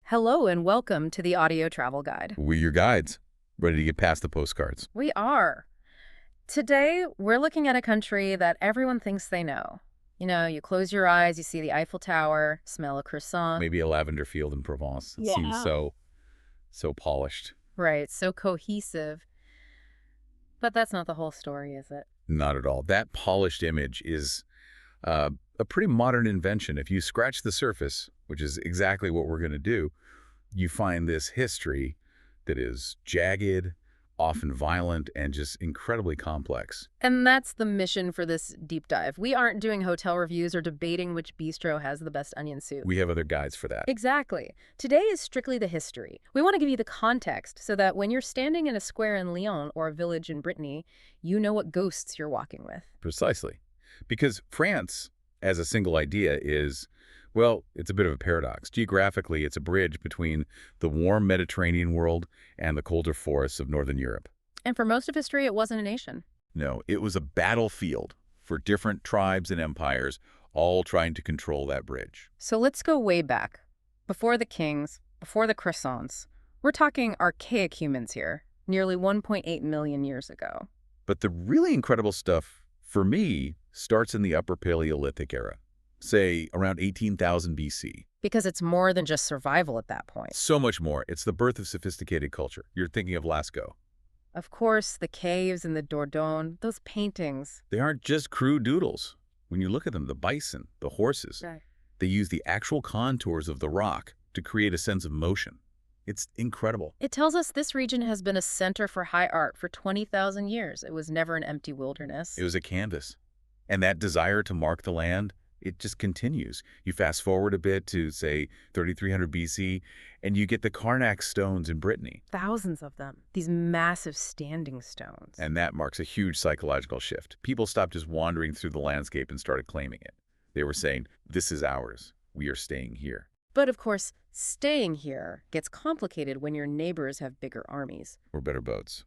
Hello and welcome to the Audio Travel Guide. We're your guides, ready to get past the postcards. We are. Today, we're looking at a country that everyone thinks they know. You know, you close your eyes, you see the Eiffel Tower, smell a croissant. Maybe a lavender field in Provence. It seems so polished. Right, so cohesive. But that's not the whole story, is it? Not at all. That polished image is a pretty modern invention. If you scratch the surface, which is exactly what we're going to do, you find this history that is jagged, often violent, and just incredibly complex. And that's the mission for this deep dive. We aren't doing hotel reviews or debating which bistro has the best onion soup. We have other guides for that. Exactly. Today is strictly the history. We want to give you the context so that when you're standing in a square in Lyon or a village in Brittany, you know what ghosts you're walking with. Precisely. Because France, as a single idea, is, well, it's a bit of a paradox. Geographically, it's a bridge between the warm Mediterranean world and the colder forests of Northern Europe. And for most of history, it wasn't a nation. No, it was a battlefield for different tribes and empires, all trying to control that bridge. So let's go way back. Before the kings, before the croissants. We're talking archaic humans here, nearly 1.8 million years ago. But the really incredible stuff, for me, starts in the Upper Paleolithic era, say around 18,000 BC. Because it's more than just survival at that point. So much more. It's the birth of sophisticated culture. You're thinking of Lascaux. Of course, the caves and the Dordogne, those paintings. They aren't just crude doodles. When you look at them, the bison, the horses, Right. they use the actual contours of the rock to create a sense of motion. It's incredible. It tells us this region has been a center for high art for 20,000 years. It was never an empty wilderness. It was a canvas. And that desire to mark the land, it just continues. You fast forward a bit to, say, 3300 BC, and you get the Carnac stones in Brittany. Thousands of them. These massive standing stones. And that marks a huge psychological shift. People stopped just wandering through the landscape and started claiming it. They were saying, this is ours. We are staying here. But of course, staying here gets complicated when your neighbors have bigger armies. Or better boats.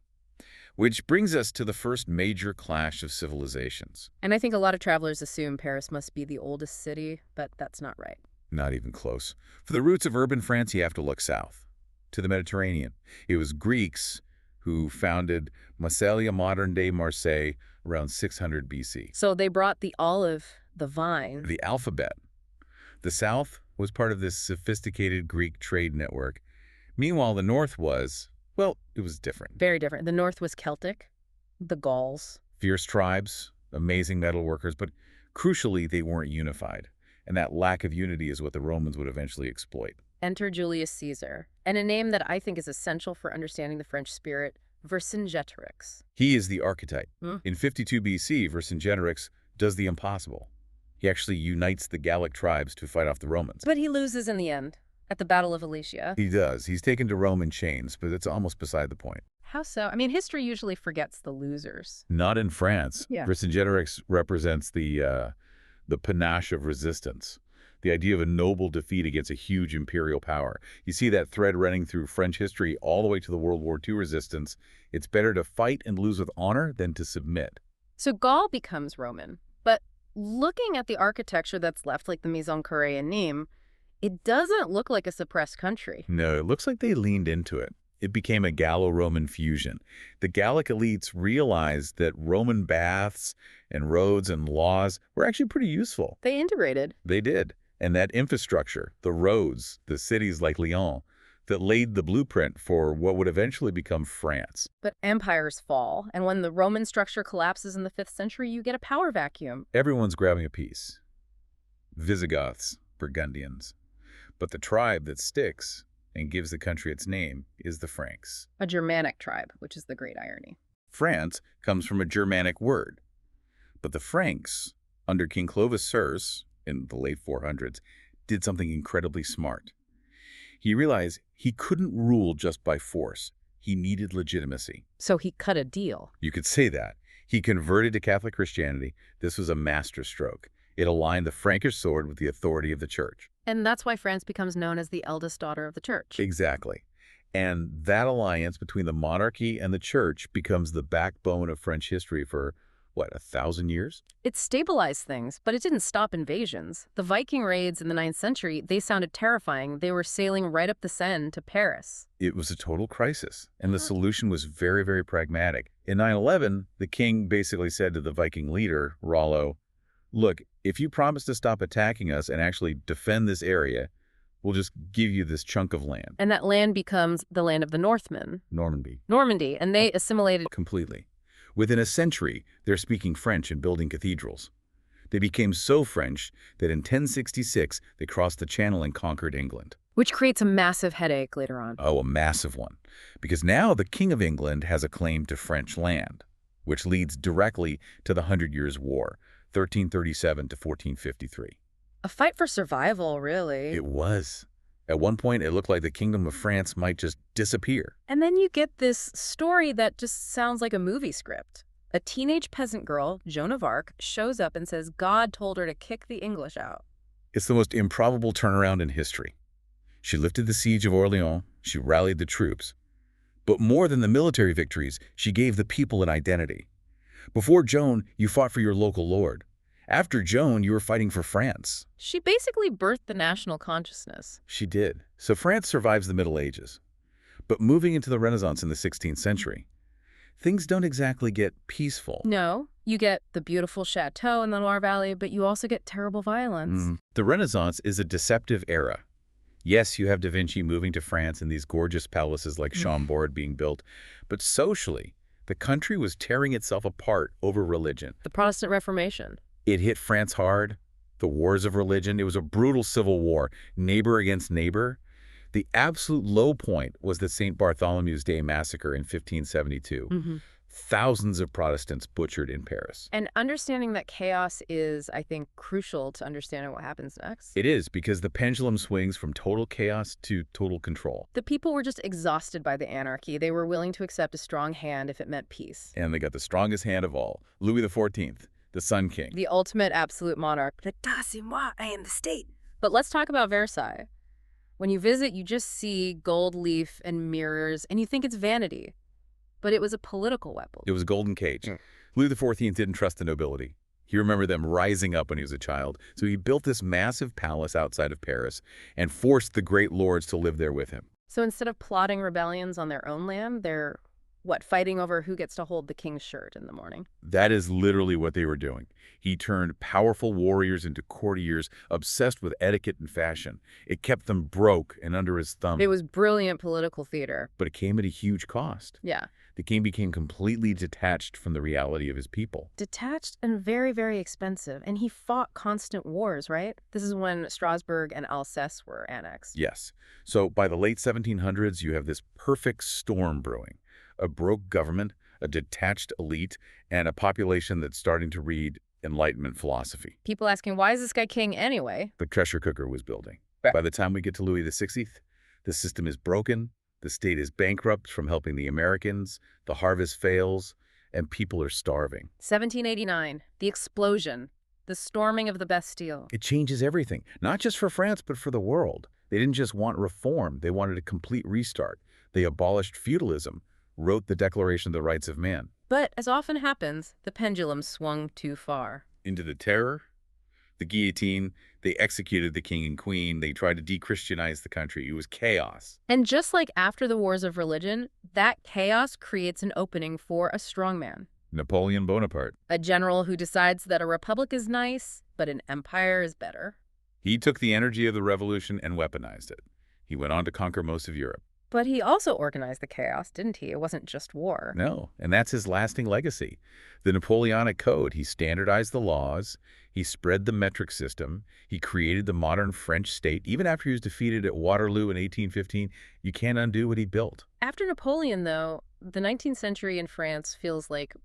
Which brings us to the first major clash of civilizations. And I think a lot of travelers assume Paris must be the oldest city, but that's not right. Not even close. For the roots of urban France, you have to look south, to the Mediterranean. It was Greeks who founded Massalia, modern-day Marseille, around 600 BC. So they brought the olive, the vine. The alphabet. The south was part of this sophisticated Greek trade network. Meanwhile, the north was, well, it was different. Very different. The north was Celtic, the Gauls. Fierce tribes, amazing metal workers, but crucially, they weren't unified. And that lack of unity is what the Romans would eventually exploit. Enter Julius Caesar, and a name that I think is essential for understanding the French spirit, Vercingetorix. He is the archetype. In 52 BC, Vercingetorix does the impossible. He actually unites the Gallic tribes to fight off the Romans. But he loses in the end, at the Battle of Alesia. He does. He's taken to Rome in chains, but it's almost beside the point. How so? I mean, history usually forgets the losers. Not in France. Yeah. Vercingetorix represents the panache of resistance, the idea of a noble defeat against a huge imperial power. You see that thread running through French history all the way to the World War II resistance. It's better to fight and lose with honor than to submit. So Gaul becomes Roman, but looking at the architecture that's left, like the Maison Carrée in Nîmes, it doesn't look like a suppressed country. No, it looks like they leaned into it. It became a Gallo-Roman fusion. The Gallic elites realized that Roman baths and roads and laws were actually pretty useful. They integrated. They did. And that infrastructure, the roads, the cities like Lyon, that laid the blueprint for what would eventually become France. But empires fall, and when the Roman structure collapses in the 5th century, you get a power vacuum. Everyone's grabbing a piece. Visigoths, Burgundians. But the tribe that sticks and gives the country its name is the Franks. A Germanic tribe, which is the great irony. France comes from a Germanic word. But the Franks, under King Clovis in the late 400s, did something incredibly smart. He realized he couldn't rule just by force. He needed legitimacy. So he cut a deal. You could say that. He converted to Catholic Christianity. This was a masterstroke. It aligned the Frankish sword with the authority of the church. And that's why France becomes known as the eldest daughter of the church. Exactly. And that alliance between the monarchy and the church becomes the backbone of French history for what, 1,000 years? It stabilized things, but it didn't stop invasions. The Viking raids in the 9th century, they sounded terrifying. They were sailing right up the Seine to Paris. It was a total crisis, and the solution was very, very pragmatic. In 9/11, the king basically said to the Viking leader, Rollo, look, if you promise to stop attacking us and actually defend this area, we'll just give you this chunk of land. And that land becomes the land of the Northmen. Normandy, and they assimilated Completely. Within a century, they're speaking French and building cathedrals. They became so French that in 1066, they crossed the Channel and conquered England. which creates a massive headache later on. Oh, a massive one. Because now the King of England has a claim to French land, which leads directly to the Hundred Years' War, 1337 to 1453. A fight for survival, really. It was. At one point, it looked like the Kingdom of France might just disappear. And then you get this story that just sounds like a movie script. A teenage peasant girl, Joan of Arc, shows up and says God told her to kick the English out. It's the most improbable turnaround in history. She lifted the siege of Orleans, she rallied the troops. But more than the military victories, she gave the people an identity. Before Joan, you fought for your local lord. After Joan, you were fighting for France. She basically birthed the national consciousness. She did. So France survives the Middle Ages. But moving into the Renaissance in the 16th century, things don't exactly get peaceful. No, you get the beautiful chateau in the Loire Valley, but you also get terrible violence. The Renaissance is a deceptive era. Yes, you have Da Vinci moving to France and these gorgeous palaces like Chambord being built, but socially, the country was tearing itself apart over religion. The Protestant Reformation. It hit France hard, the wars of religion. It was a brutal civil war, neighbor against neighbor. The absolute low point was the St. Bartholomew's Day massacre in 1572. Thousands of Protestants butchered in Paris. And understanding that chaos is, I think, crucial to understanding what happens next. It is, because the pendulum swings from total chaos to total control. The people were just exhausted by the anarchy. They were willing to accept a strong hand if it meant peace. And they got the strongest hand of all, Louis XIV, the Sun King. The ultimate absolute monarch. L'état, c'est moi, I am the state. But let's talk about Versailles. When you visit, you just see gold leaf and mirrors, and you think it's vanity. But it was a political weapon. It was a golden cage. Louis XIV didn't trust the nobility. He remembered them rising up when he was a child, so he built this massive palace outside of Paris and forced the great lords to live there with him. So instead of plotting rebellions on their own land, they're, fighting over who gets to hold the king's shirt in the morning? That is literally what they were doing. He turned powerful warriors into courtiers obsessed with etiquette and fashion. It kept them broke and under his thumb. It was brilliant political theater. But it came at a huge cost. Yeah. The king became completely detached from the reality of his people. Detached and very, very expensive. And he fought constant wars, right? This is when Strasbourg and Alsace were annexed. Yes. So by the late 1700s, you have this perfect storm brewing. A broke government, a detached elite, and a population that's starting to read Enlightenment philosophy. People asking, why is this guy king anyway? The pressure cooker was building. By the time we get to Louis XVI, the system is broken, the state is bankrupt from helping the Americans, the harvest fails, and people are starving. 1789, the explosion, the storming of the Bastille. It changes everything, not just for France, but for the world. They didn't just want reform, they wanted a complete restart. They abolished feudalism, wrote the Declaration of the Rights of Man. But, as often happens, the pendulum swung too far. Into the terror, the guillotine, they executed the king and queen, they tried to de-Christianize the country. It was chaos. And just like after the wars of religion, that chaos creates an opening for a strongman. Napoleon Bonaparte. A general who decides that a republic is nice, but an empire is better. He took the energy of the revolution and weaponized it. He went on to conquer most of Europe. But he also organized the chaos, didn't he? It wasn't just war. No, and that's his lasting legacy. The Napoleonic Code, he standardized the laws, he spread the metric system, he created the modern French state. Even after he was defeated at Waterloo in 1815, you can't undo what he built. After Napoleon, though, the 19th century in France feels like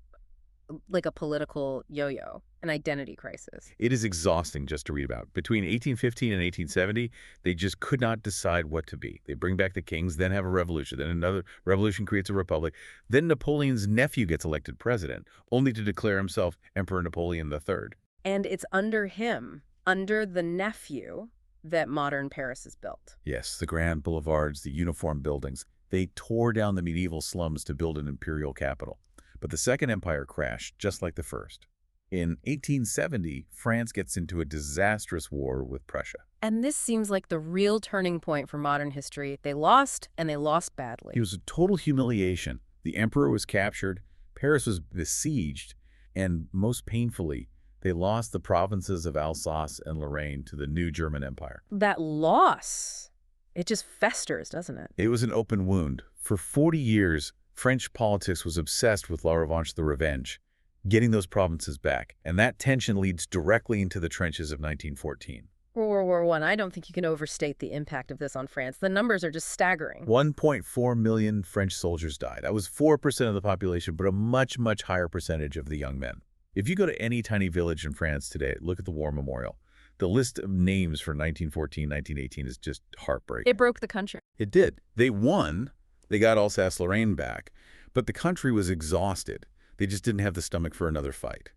a political yo-yo, an identity crisis. It is exhausting just to read about. Between 1815 and 1870, they just could not decide what to be. They bring back the kings, then have a revolution, then another revolution creates a republic. Then Napoleon's nephew gets elected president, only to declare himself Emperor Napoleon III. And it's under him, under the nephew, that modern Paris is built. Yes, the grand boulevards, the uniform buildings. They tore down the medieval slums to build an imperial capital. But the Second Empire crashed just like the first. In 1870, France gets into a disastrous war with Prussia. And this seems like the real turning point for modern history. They lost, and they lost badly. It was a total humiliation. The emperor was captured, Paris was besieged, and most painfully, they lost the provinces of Alsace and Lorraine to the new German Empire. That loss, it just festers, doesn't it? It was an open wound. For 40 years, French politics was obsessed with La Revanche, the revenge, getting those provinces back. And that tension leads directly into the trenches of 1914. World War I don't think you can overstate the impact of this on France. The numbers are just staggering. 1.4 million French soldiers died. That was 4% of the population, but a much, much higher percentage of the young men. If you go to any tiny village in France today, look at the War Memorial. The list of names for 1914, 1918 is just heartbreaking. It broke the country. It did. They won. They got Alsace-Lorraine back. But the country was exhausted. They just didn't have the stomach for another fight.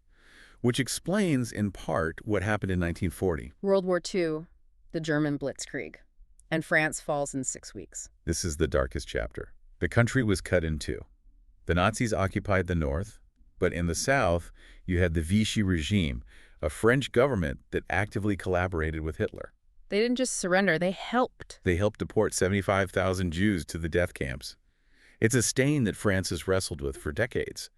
Which explains, in part, what happened in 1940. World War II, the German Blitzkrieg, and France falls in 6 weeks. This is the darkest chapter. The country was cut in two. The Nazis occupied the north, but in the south, you had the Vichy regime, a French government that actively collaborated with Hitler. They didn't just surrender, they helped. They helped deport 75,000 Jews to the death camps. It's a stain that France has wrestled with for decades.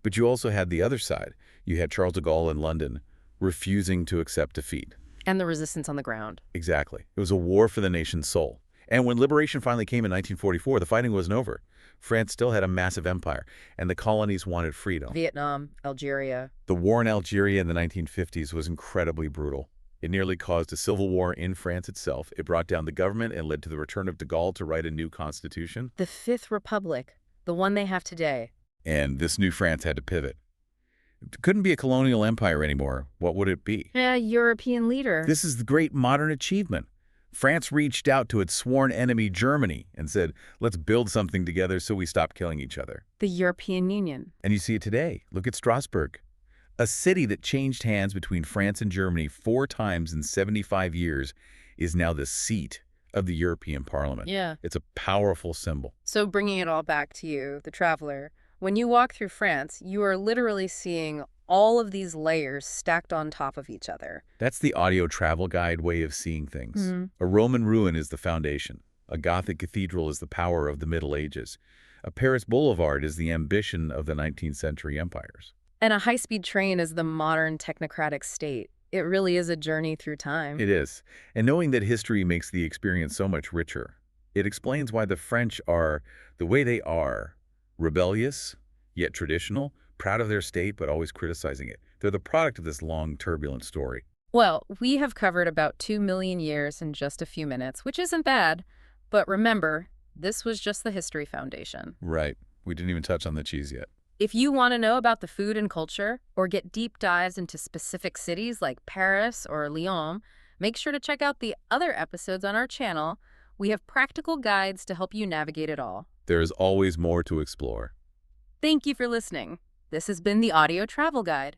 But you also had the other side. You had Charles de Gaulle in London refusing to accept defeat. And the resistance on the ground. Exactly. It was a war for the nation's soul. And when liberation finally came in 1944, the fighting wasn't over. France still had a massive empire, and the colonies wanted freedom. Vietnam, Algeria. The war in Algeria in the 1950s was incredibly brutal. It nearly caused a civil war in France itself. It brought down the government and led to the return of de Gaulle to write a new constitution. The Fifth Republic, the one they have today. And this new France had to pivot. It couldn't be a colonial empire anymore. What would it be? A European leader. This is the great modern achievement. France reached out to its sworn enemy, Germany, and said, let's build something together so we stop killing each other. The European Union. And you see it today. Look at Strasbourg. A city that changed hands between France and Germany 4 times in 75 years is now the seat of the European Parliament. Yeah. It's a powerful symbol. So bringing it all back to you, the traveler, when you walk through France, you are literally seeing all of these layers stacked on top of each other. That's the audio travel guide way of seeing things. A Roman ruin is the foundation. A Gothic cathedral is the power of the Middle Ages. A Paris boulevard is the ambition of the 19th century empires. And a high-speed train is the modern technocratic state. It really is a journey through time. It is. And knowing that history makes the experience so much richer, it explains why the French are the way they are. Rebellious, yet traditional, proud of their state, but always criticizing it. They're the product of this long, turbulent story. Well, we have covered about 2 million years in just a few minutes, which isn't bad. But remember, this was just the history foundation. Right. We didn't even touch on the cheese yet. If you want to know about the food and culture, or get deep dives into specific cities like Paris or Lyon, make sure to check out the other episodes on our channel. We have practical guides to help you navigate it all. There is always more to explore. Thank you for listening. This has been the Audio Travel Guide.